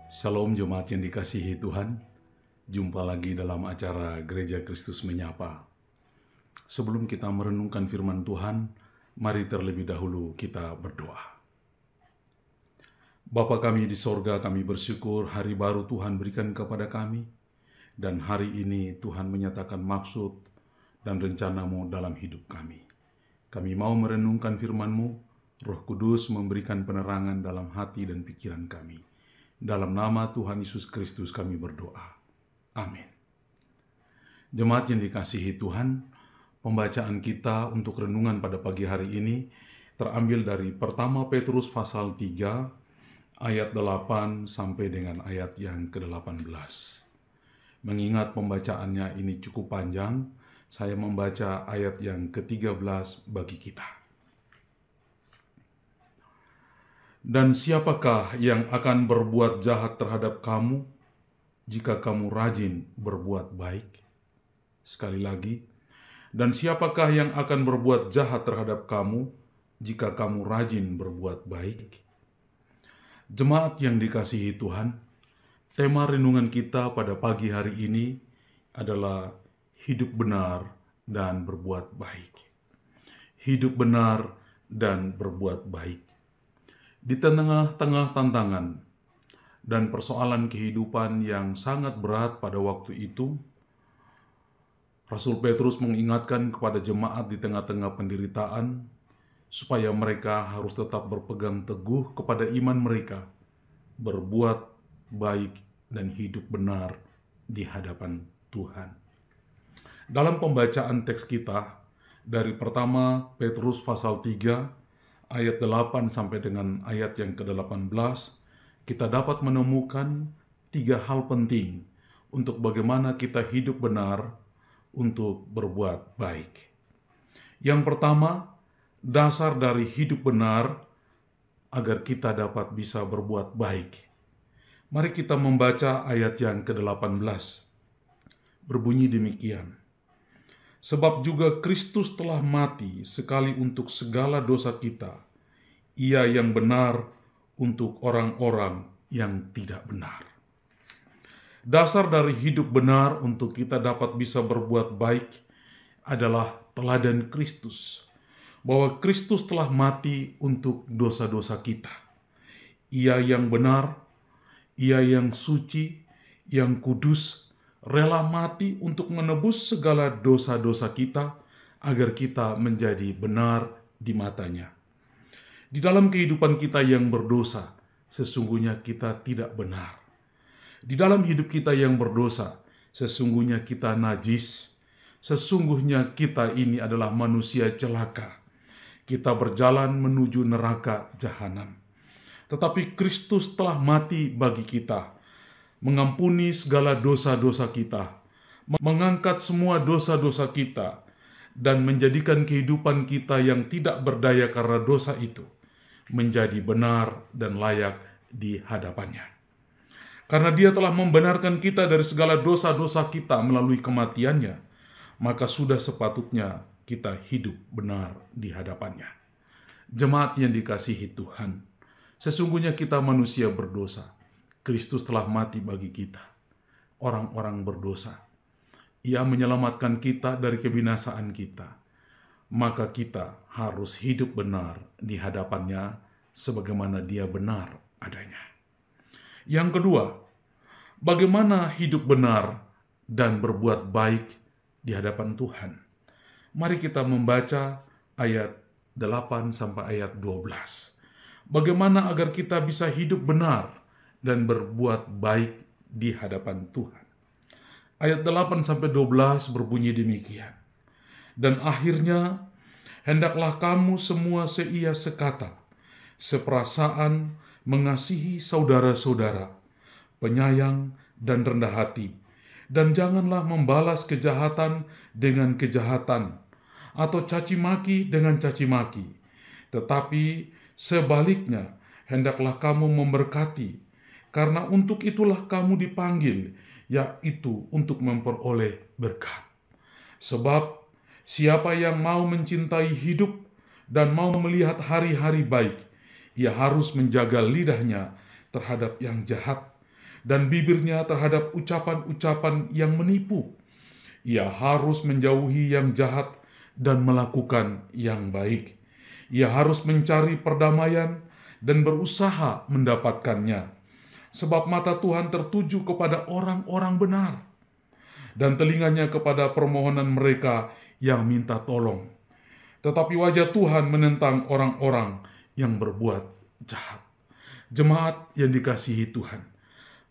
Shalom jemaat yang dikasihi Tuhan, jumpa lagi dalam acara Gereja Kristus Menyapa. Sebelum kita merenungkan firman Tuhan, mari terlebih dahulu kita berdoa. Bapa kami di sorga, kami bersyukur hari baru Tuhan berikan kepada kami, dan hari ini Tuhan menyatakan maksud dan rencana-Mu dalam hidup kami. Kami mau merenungkan firman-Mu, Roh Kudus memberikan penerangan dalam hati dan pikiran kami. Dalam nama Tuhan Yesus Kristus kami berdoa. Amin. Jemaat yang dikasihi Tuhan, pembacaan kita untuk renungan pada pagi hari ini terambil dari pertama Petrus pasal 3 ayat 8 sampai dengan ayat yang ke-18. Mengingat pembacaannya ini cukup panjang, saya membaca ayat yang ke-13 bagi kita. Dan siapakah yang akan berbuat jahat terhadap kamu jika kamu rajin berbuat baik? Sekali lagi, dan siapakah yang akan berbuat jahat terhadap kamu jika kamu rajin berbuat baik? Jemaat yang dikasihi Tuhan, tema renungan kita pada pagi hari ini adalah hidup benar dan berbuat baik. Hidup benar dan berbuat baik. Di tengah-tengah tantangan dan persoalan kehidupan yang sangat berat pada waktu itu, Rasul Petrus mengingatkan kepada jemaat di tengah-tengah penderitaan supaya mereka harus tetap berpegang teguh kepada iman mereka, berbuat baik dan hidup benar di hadapan Tuhan. Dalam pembacaan teks kita dari pertama Petrus pasal 3 ayat 8 sampai dengan ayat yang ke-18, kita dapat menemukan 3 hal penting untuk bagaimana kita hidup benar untuk berbuat baik. Yang pertama, dasar dari hidup benar agar kita dapat bisa berbuat baik. Mari kita membaca ayat yang ke-18. Berbunyi demikian. Sebab juga Kristus telah mati sekali untuk segala dosa kita, Ia yang benar untuk orang-orang yang tidak benar. Dasar dari hidup benar untuk kita dapat bisa berbuat baik adalah teladan Kristus, bahwa Kristus telah mati untuk dosa-dosa kita. Ia yang benar, Ia yang suci, yang kudus, rela mati untuk menebus segala dosa-dosa kita agar kita menjadi benar di matanya. Di dalam kehidupan kita yang berdosa, sesungguhnya kita tidak benar. Di dalam hidup kita yang berdosa, sesungguhnya kita najis. Sesungguhnya kita ini adalah manusia celaka. Kita berjalan menuju neraka jahanam. Tetapi Kristus telah mati bagi kita, mengampuni segala dosa-dosa kita, mengangkat semua dosa-dosa kita, dan menjadikan kehidupan kita yang tidak berdaya karena dosa itu menjadi benar dan layak di hadapannya. Karena Dia telah membenarkan kita dari segala dosa-dosa kita melalui kematiannya, maka sudah sepatutnya kita hidup benar di hadapannya. Jemaat yang dikasihi Tuhan, sesungguhnya kita manusia berdosa. Kristus telah mati bagi kita, orang-orang berdosa. Ia menyelamatkan kita dari kebinasaan kita. Maka kita harus hidup benar di hadapannya sebagaimana Dia benar adanya. Yang kedua, bagaimana hidup benar dan berbuat baik di hadapan Tuhan. Mari kita membaca ayat 8 sampai ayat 12. Bagaimana agar kita bisa hidup benar dan berbuat baik di hadapan Tuhan. Ayat 8 sampai 12 berbunyi demikian. Dan akhirnya, hendaklah kamu semua seia sekata, seperasaan, mengasihi saudara-saudara, penyayang dan rendah hati, dan janganlah membalas kejahatan dengan kejahatan, atau caci maki dengan caci maki, tetapi sebaliknya, hendaklah kamu memberkati, karena untuk itulah kamu dipanggil, yaitu untuk memperoleh berkat. Sebab siapa yang mau mencintai hidup dan mau melihat hari-hari baik, ia harus menjaga lidahnya terhadap yang jahat dan bibirnya terhadap ucapan-ucapan yang menipu. Ia harus menjauhi yang jahat dan melakukan yang baik. Ia harus mencari perdamaian dan berusaha mendapatkannya. Sebab mata Tuhan tertuju kepada orang-orang benar, dan telinganya kepada permohonan mereka yang minta tolong. Tetapi wajah Tuhan menentang orang-orang yang berbuat jahat. Jemaat yang dikasihi Tuhan,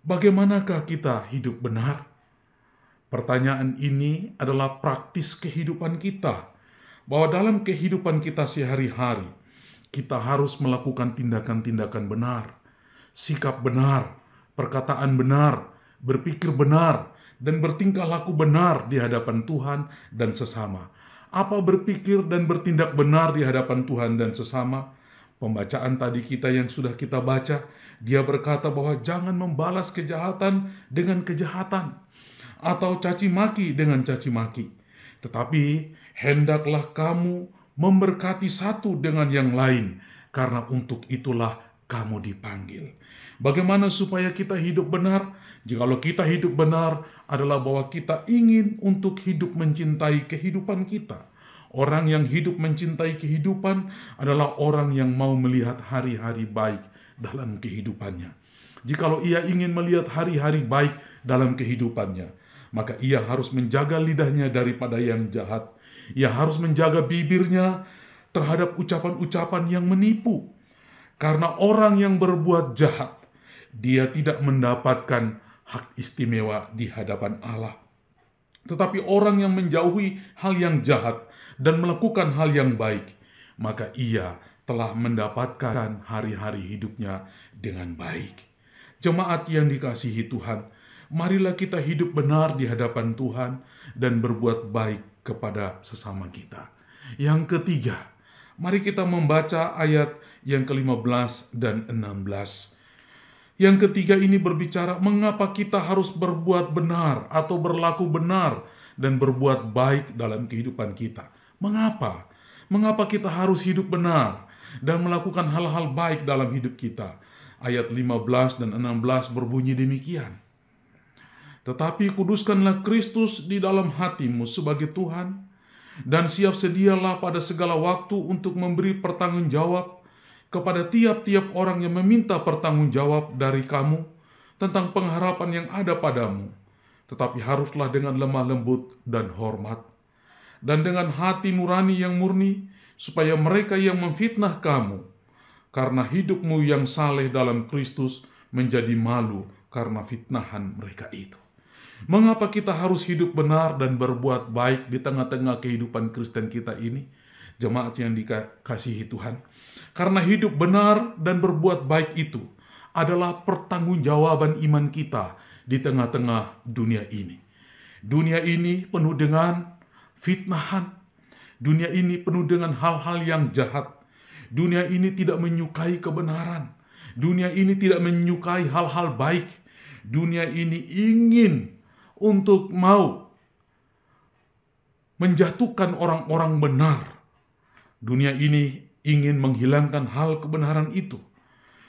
bagaimanakah kita hidup benar? Pertanyaan ini adalah praktis kehidupan kita, bahwa dalam kehidupan kita sehari-hari, kita harus melakukan tindakan-tindakan benar, sikap benar, perkataan benar, berpikir benar, dan bertingkah laku benar di hadapan Tuhan dan sesama. Apa berpikir dan bertindak benar di hadapan Tuhan dan sesama? Pembacaan tadi kita yang sudah kita baca, dia berkata bahwa jangan membalas kejahatan dengan kejahatan, atau caci maki dengan caci maki. Tetapi hendaklah kamu memberkati satu dengan yang lain, karena untuk itulah kamu dipanggil. Bagaimana supaya kita hidup benar? Jikalau kita hidup benar adalah bahwa kita ingin untuk hidup mencintai kehidupan kita. Orang yang hidup mencintai kehidupan adalah orang yang mau melihat hari-hari baik dalam kehidupannya. Jikalau ia ingin melihat hari-hari baik dalam kehidupannya, maka ia harus menjaga lidahnya daripada yang jahat. Ia harus menjaga bibirnya terhadap ucapan-ucapan yang menipu. Karena orang yang berbuat jahat, dia tidak mendapatkan hak istimewa di hadapan Allah. Tetapi orang yang menjauhi hal yang jahat dan melakukan hal yang baik, maka ia telah mendapatkan hari-hari hidupnya dengan baik. Jemaat yang dikasihi Tuhan, marilah kita hidup benar di hadapan Tuhan dan berbuat baik kepada sesama kita. Yang ketiga, mari kita membaca ayat yang ke-15 dan 16. Yang ketiga ini berbicara mengapa kita harus berbuat benar atau berlaku benar dan berbuat baik dalam kehidupan kita. Mengapa? Mengapa kita harus hidup benar dan melakukan hal-hal baik dalam hidup kita? Ayat 15 dan 16 berbunyi demikian. Tetapi kuduskanlah Kristus di dalam hatimu sebagai Tuhan, dan siap sedialah pada segala waktu untuk memberi pertanggungjawab kepada tiap-tiap orang yang meminta pertanggungjawab dari kamu tentang pengharapan yang ada padamu. Tetapi haruslah dengan lemah lembut dan hormat, dan dengan hati nurani yang murni, supaya mereka yang memfitnah kamu karena hidupmu yang saleh dalam Kristus menjadi malu karena fitnahan mereka itu. Mengapa kita harus hidup benar dan berbuat baik di tengah-tengah kehidupan Kristen kita ini? Jemaat yang dikasihi Tuhan, karena hidup benar dan berbuat baik itu adalah pertanggungjawaban iman kita di tengah-tengah dunia ini. Dunia ini penuh dengan fitnahan. Dunia ini penuh dengan hal-hal yang jahat. Dunia ini tidak menyukai kebenaran. Dunia ini tidak menyukai hal-hal baik. Dunia ini ingin untuk mau menjatuhkan orang-orang benar. Dunia ini ingin menghilangkan hal kebenaran itu.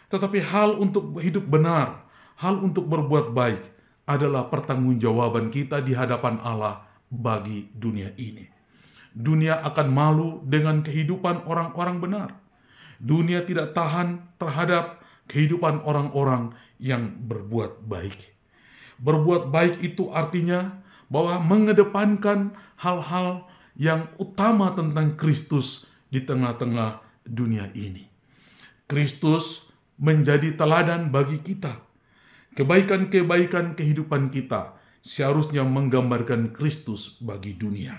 Tetapi hal untuk hidup benar, hal untuk berbuat baik adalah pertanggungjawaban kita di hadapan Allah bagi dunia ini. Dunia akan malu dengan kehidupan orang-orang benar. Dunia tidak tahan terhadap kehidupan orang-orang yang berbuat baik. Berbuat baik itu artinya bahwa mengedepankan hal-hal yang utama tentang Kristus di tengah-tengah dunia ini. Kristus menjadi teladan bagi kita. Kebaikan-kebaikan kehidupan kita seharusnya menggambarkan Kristus bagi dunia.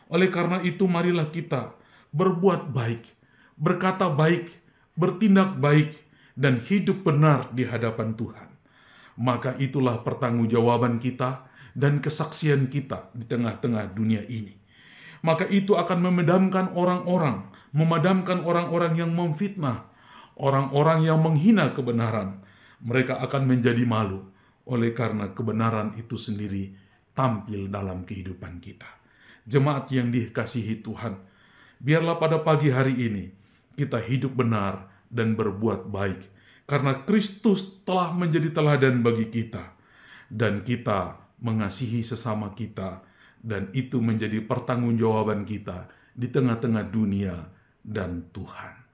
Oleh karena itu, marilah kita berbuat baik, berkata baik, bertindak baik, dan hidup benar di hadapan Tuhan. Maka itulah pertanggungjawaban kita dan kesaksian kita di tengah-tengah dunia ini. Maka itu akan memadamkan orang-orang yang memfitnah, orang-orang yang menghina kebenaran. Mereka akan menjadi malu oleh karena kebenaran itu sendiri tampil dalam kehidupan kita. Jemaat yang dikasihi Tuhan, biarlah pada pagi hari ini kita hidup benar dan berbuat baik, karena Kristus telah menjadi teladan bagi kita, dan kita mengasihi sesama kita, dan itu menjadi pertanggungjawaban kita di tengah-tengah dunia dan Tuhan.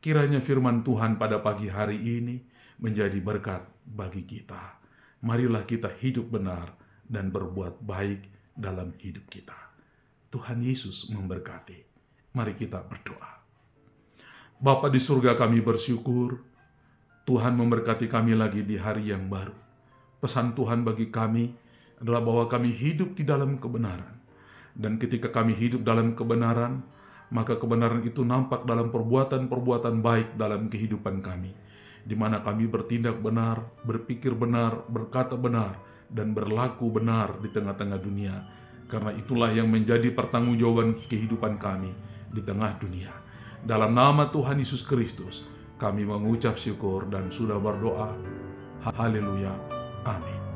Kiranya firman Tuhan pada pagi hari ini menjadi berkat bagi kita. Marilah kita hidup benar dan berbuat baik dalam hidup kita. Tuhan Yesus memberkati. Mari kita berdoa. Bapa di surga, kami bersyukur Tuhan memberkati kami lagi di hari yang baru. Pesan Tuhan bagi kami adalah bahwa kami hidup di dalam kebenaran. Dan ketika kami hidup dalam kebenaran, maka kebenaran itu nampak dalam perbuatan-perbuatan baik dalam kehidupan kami, di mana kami bertindak benar, berpikir benar, berkata benar, dan berlaku benar di tengah-tengah dunia. Karena itulah yang menjadi pertanggungjawaban kehidupan kami di tengah dunia. Dalam nama Tuhan Yesus Kristus, kami mengucap syukur dan sudah berdoa. Haleluya. Amin.